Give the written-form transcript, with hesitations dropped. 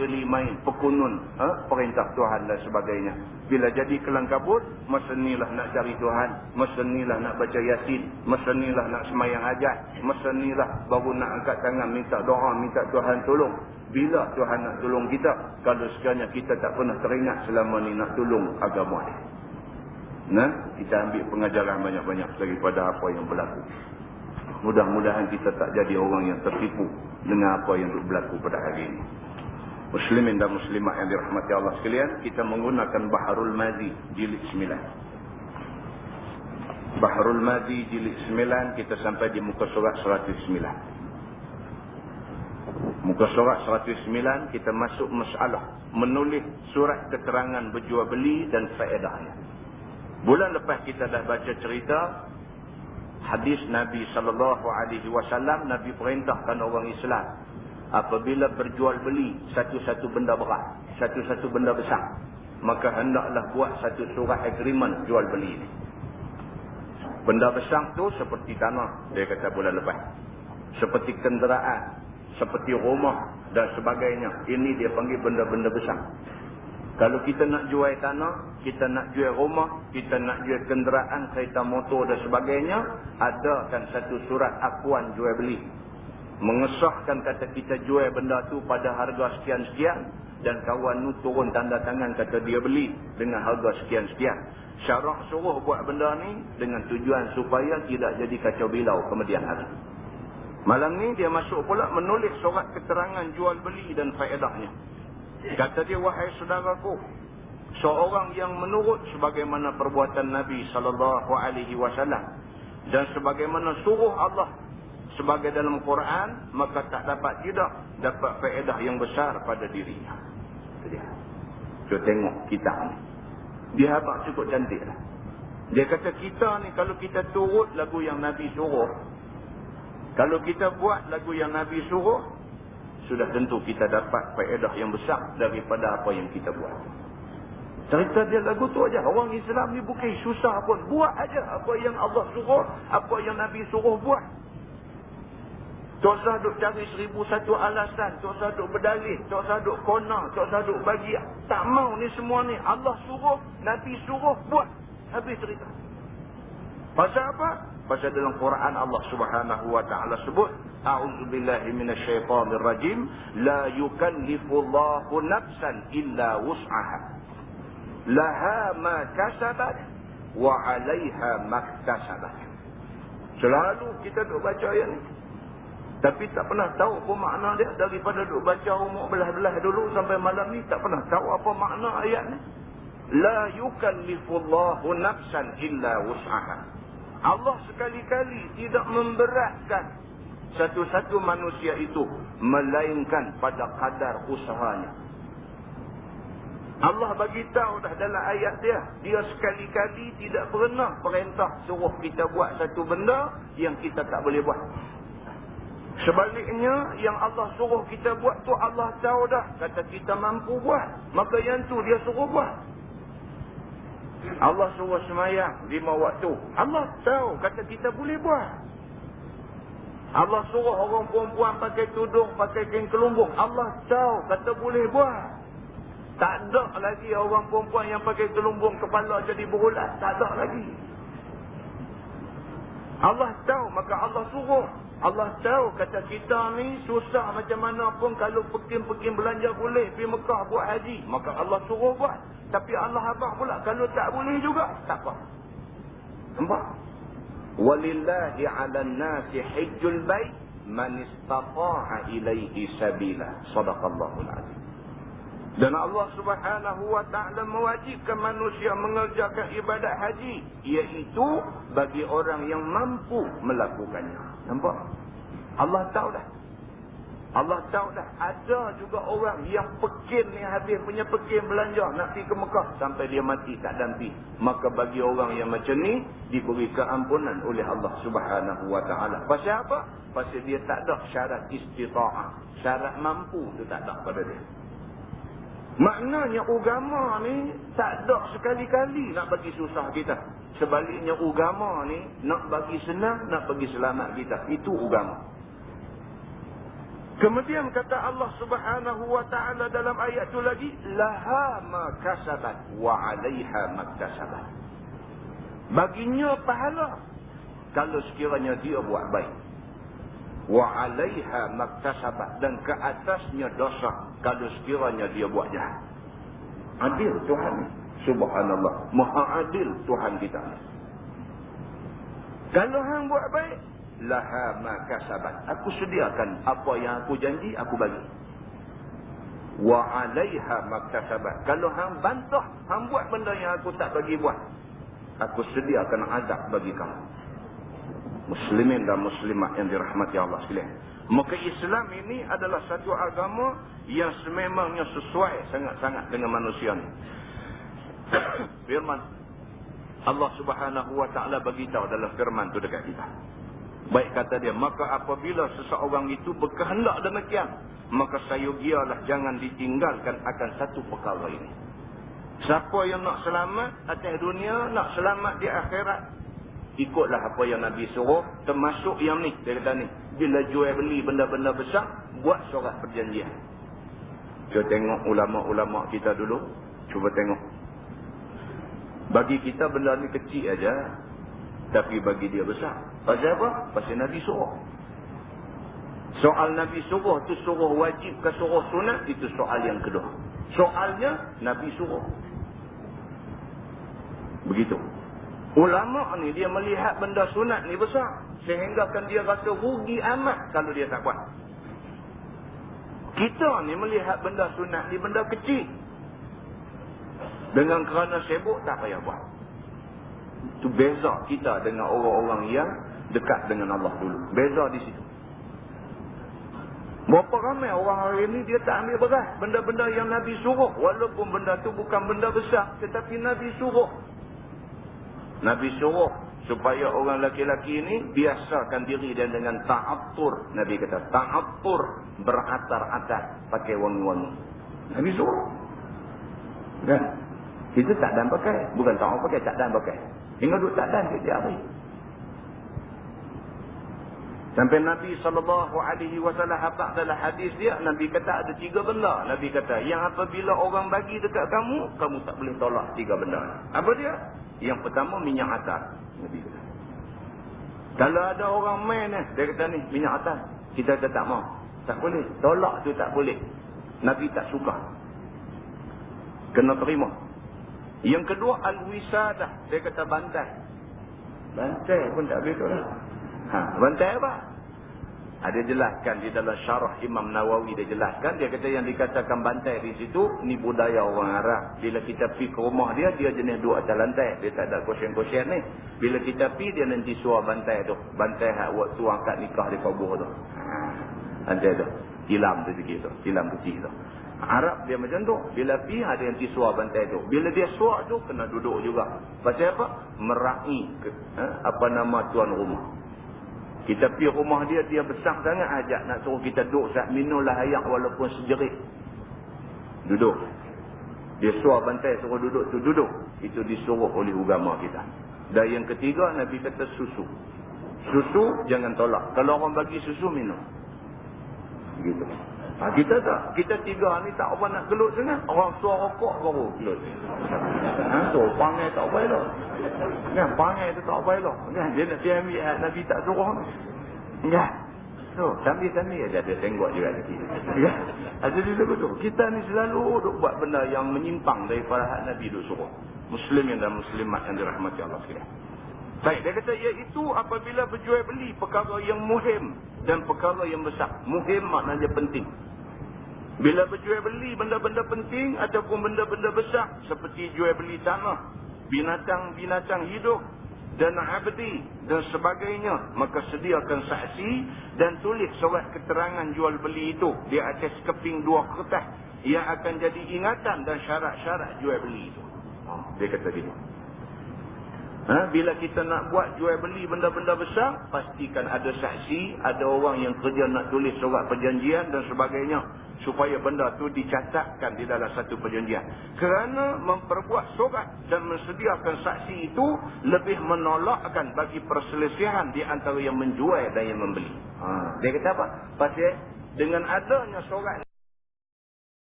beli main, pekunun, perintah Tuhan dan sebagainya. Bila jadi kelang kabut, masa inilah nak cari Tuhan, masa inilah nak baca Yasin, masa inilah nak semayang hajat, masa inilah baru nak angkat tangan minta doa, minta Tuhan tolong. Bila Tuhan nak tolong kita, kalau sekiranya kita tak pernah teringat selama ni nak tolong agama ni. Nah, kita ambil pengajaran banyak-banyak daripada apa yang berlaku. Mudah-mudahan kita tak jadi orang yang tertipu dengan apa yang berlaku pada hari ini. Muslimin dan muslimat yang dirahmati Allah sekalian, kita menggunakan Bahrul Madhi jilid 9. Bahrul Madhi jilid 9, kita sampai di muka surat 109. Muka surat 109, kita masuk masalah menulis surat keterangan berjual beli dan faedahnya. Bulan lepas kita dah baca cerita hadis Nabi SAW, Nabi perintahkan orang Islam apabila berjual beli satu-satu benda berat, satu-satu benda besar, maka hendaklah buat satu surat agreement jual beli ini. Benda besar tu seperti tanah, dia kata bulan lepas, seperti kenderaan, seperti rumah dan sebagainya. Ini dia panggil benda-benda besar. Kalau kita nak jual tanah, kita nak jual rumah, kita nak jual kenderaan, kereta motor dan sebagainya, adakan satu surat akuan jual beli. Mengesahkan kata kita jual benda tu pada harga sekian-sekian, dan kawan tu turun tanda tangan kata dia beli dengan harga sekian-sekian. Syarak suruh buat benda ni dengan tujuan supaya tidak jadi kacau bilau kemudian hari. Malam ni dia masuk pula menulis surat keterangan jual beli dan faedahnya. Kata dia, wahai saudaraku, seorang yang menurut sebagaimana perbuatan Nabi SAW dan sebagaimana suruh Allah sebagai dalam Quran, maka tak dapat faedah yang besar pada dirinya. Kita tengok kita ni, dia habaq cukup cantik lah. Dia kata kita ni kalau kita turut lagu yang Nabi suruh, kalau kita buat lagu yang Nabi suruh, sudah tentu kita dapat faedah yang besar daripada apa yang kita buat. Cerita dia lagu tu aja. Orang Islam ni bukan susah pun. Buat aja apa yang Allah suruh, apa yang Nabi suruh buat. Tak usah duk cari 1001 alasan, tak usah duk berdalih, tak usah duk kona, tak usah duk bagi. Tak mau ni semua ni. Allah suruh, Nabi suruh, buat. Habis cerita. Pasal apa? Pasal dalam Quran Allah Subhanahu wa taala sebut, a'udzubillahi minasyaitonir rajim, la yukallifullahu nafsan illa wus'aha. Laha ma kasabat wa 'alaiha maktasabat. Selalu kita duk baca ayat ni, tapi tak pernah tahu apa makna dia. Daripada duk baca umur belah-belah dulu sampai malam ni tak pernah tahu apa makna ayat ni. La yukallifullahu nafsan illa wus'aha. Allah sekali-kali tidak memberatkan satu-satu manusia itu melainkan pada kadar usahanya. Allah bagi tahu dah dalam ayat dia, dia sekali-kali tidak pernah perintah suruh kita buat satu benda yang kita tak boleh buat. Sebaliknya, yang Allah suruh kita buat tu Allah tahu dah, kata kita mampu buat, maka yang tu dia suruh buat. Allah suruh semayang 5 waktu, Allah tahu kata kita boleh buat. Allah suruh orang perempuan pakai tudung, pakai kain kelumbung, Allah tahu kata boleh buat. Tak ada lagi orang perempuan yang pakai kelumbung kepala jadi berulat, tak ada lagi. Allah tahu, maka Allah suruh. Allah tahu kata kita ni susah macam mana pun, kalau pekim-pekim belanja boleh pergi Mekah buat haji, maka Allah suruh buat. Tapi Allah habaq pula kalau tak boleh juga, tak apa. Nampak? Walillahi 'alan nasi hajjul bait man istata'a ilaihi sabila. Shadaqallahul azim. Dan Allah Subhanahu wa taala mewajibkan manusia mengerjakan ibadat haji, iaitu bagi orang yang mampu melakukannya. Nampak? Allah tahu dah. Allah tahu dah. Ada juga orang yang pekin ni, habis punya pekin belanja nak pergi ke Mekah sampai dia mati tak dampi. Maka bagi orang yang macam ni diberi keampunan oleh Allah Subhanahu wa taala. Pasal apa? Pasal dia tak ada syarat istita'ah. Syarat mampu tu tak ada pada dia. Maknanya agama ni tak ada sekali-kali nak bagi susah kita. Sebaliknya agama ni nak bagi senang, nak bagi selamat kita. Itu agama. Kemudian kata Allah Subhanahu wa taala dalam ayat tu lagi, laha ma kasabat wa 'alaiha maktasabat. Baginya pahala kalau sekiranya dia buat baik. Wa 'alaiha maktasabat, dan ke atasnya dosa kalau sekiranya dia buat jahat. Adil Tuhan. Subhanallah. Maha adil Tuhan kita. Kalau hang buat baik, laha ma kasabat. Aku sediakan apa yang aku janji, aku bagi. Wa 'alaiha maktasabat. Kalau hang bantah, hang buat benda yang aku tak bagi buat, aku sediakan azab bagi kamu. Muslimin dan muslimat yang dirahmati Allah sekalian. Maka Islam ini adalah satu agama yang sememangnya sesuai sangat-sangat dengan manusia ni. Firman Allah Subhanahu wa taala bagi tahu dalam firman tu dekat kita. Baik kata dia, maka apabila seseorang itu berkehendak demikian, maka sayogialah jangan ditinggalkan akan satu perkara ini. Siapa yang nak selamat atas dunia, nak selamat di akhirat, ikutlah apa yang Nabi suruh, termasuk yang ni, dia kata ni, bila jual beli benda-benda besar, buat surat perjanjian. Kita tengok ulama-ulama kita dulu, cuba tengok. Bagi kita benda ni kecil aja, tapi bagi dia besar. Pasal apa? Pasal Nabi suruh. Soal Nabi suruh tu suruh wajib ke suruh sunat, itu soal yang kedua. Soalnya Nabi suruh. Begitu. Ulama ni dia melihat benda sunat ni besar, sehinggakan dia rasa rugi amat kalau dia tak buat. Kita ni melihat benda sunat ni benda kecil, dengan kerana sibuk tak payah buat. Itu beza kita dengan orang-orang yang dekat dengan Allah dulu. Beza di situ. Berapa ramai orang hari ini dia tak ambil berat benda-benda yang Nabi suruh, walaupun benda tu bukan benda besar, tetapi Nabi suruh. Nabi suruh supaya orang laki-laki ini biasakan diri dia dengan ta'attur. Nabi kata ta'attur, beratar-atar, pakai wangi-wangi. Nabi suruh. Kan? Kita tak dan pakai. Bukan tak pakai, tak dan pakai. Hingga duduk tak dan setiap hari. Sampai Nabi SAW habaq dalam hadis dia, Nabi kata ada 3 benda. Nabi kata, yang apabila orang bagi dekat kamu, kamu tak boleh tolak 3 benda. Apa dia? Yang pertama, minyak atar. Nabi kata. Kalau ada orang main dia kata ni, minyak atar. Kita kata tak mau. Tak boleh. Tolak tu tak boleh. Nabi tak suka. Kena terima. Yang kedua, al-wisadah. Dia kata bantai. Bantai pun tak boleh tolak. Bantai apa? Ada jelaskan di dalam syarah Imam Nawawi, dia jelaskan. Dia kata yang dikatakan bantai di situ, ni budaya orang Arab. Bila kita pergi ke rumah dia, dia jenis duduk atas lantai. Dia tak ada kosyen-kosyen ni. Bila kita pergi, dia nanti suar bantai tu. Bantai hak waktu angkat nikah di kubur tu. Bantai tu. Tilam tu sikit tu. Tilam kecil tu. Arab dia macam tu. Bila pergi, ada yang suar bantai tu. Bila dia suar tu, kena duduk juga. Pasal apa? Meraih apa nama tuan rumah. Kita pergi rumah dia, dia besar sangat, ajak nak suruh kita duduk saat minumlah air walaupun sejerit. Duduk. Dia suar bantai suruh duduk tu, duduk. Itu disuruh oleh agama kita. Dan yang ketiga, Nabi kata susu. Susu jangan tolak. Kalau orang bagi susu, minum. Begitu. Kita tak. Kita 3 ni tak apa nak gelut sangat. Orang suar rokok baru gelut. Tu pangai tak apa elok. Kan pangai tu tak apa elok. Kan dia nak pergi ambil Nabi tak suruh. Kan. Tu sambil-sambil aja dia tengok juga lagi. Kan. Ada di situ tu. Kita ni selalu duk buat benda yang menyimpang daripada hak Nabi duk suruh. Muslimin dan muslimat yang dirahmati Allah sekalian. Baik, dia kata iaitu apabila berjual beli perkara yang muhim dan perkara yang besar. Muhim maknanya penting. Bila berjual beli benda-benda penting ataupun benda-benda besar seperti jual beli tanah, binatang-binatang hidup dan abdi dan sebagainya, maka sediakan saksi dan tulis surat keterangan jual beli itu di atas keping 2 kertas yang akan jadi ingatan dan syarat-syarat jual beli itu. Dia kata gini. Bila kita nak buat jual beli benda-benda besar, pastikan ada saksi, ada orang yang kerja nak tulis surat perjanjian dan sebagainya, supaya benda tu dicatatkan di dalam satu perjanjian. Kerana memperbuat surat dan mensediakan saksi itu lebih menolakkan bagi perselisihan di antara yang menjual dan yang membeli. Dia kata apa? Pasal dengan adanya sorat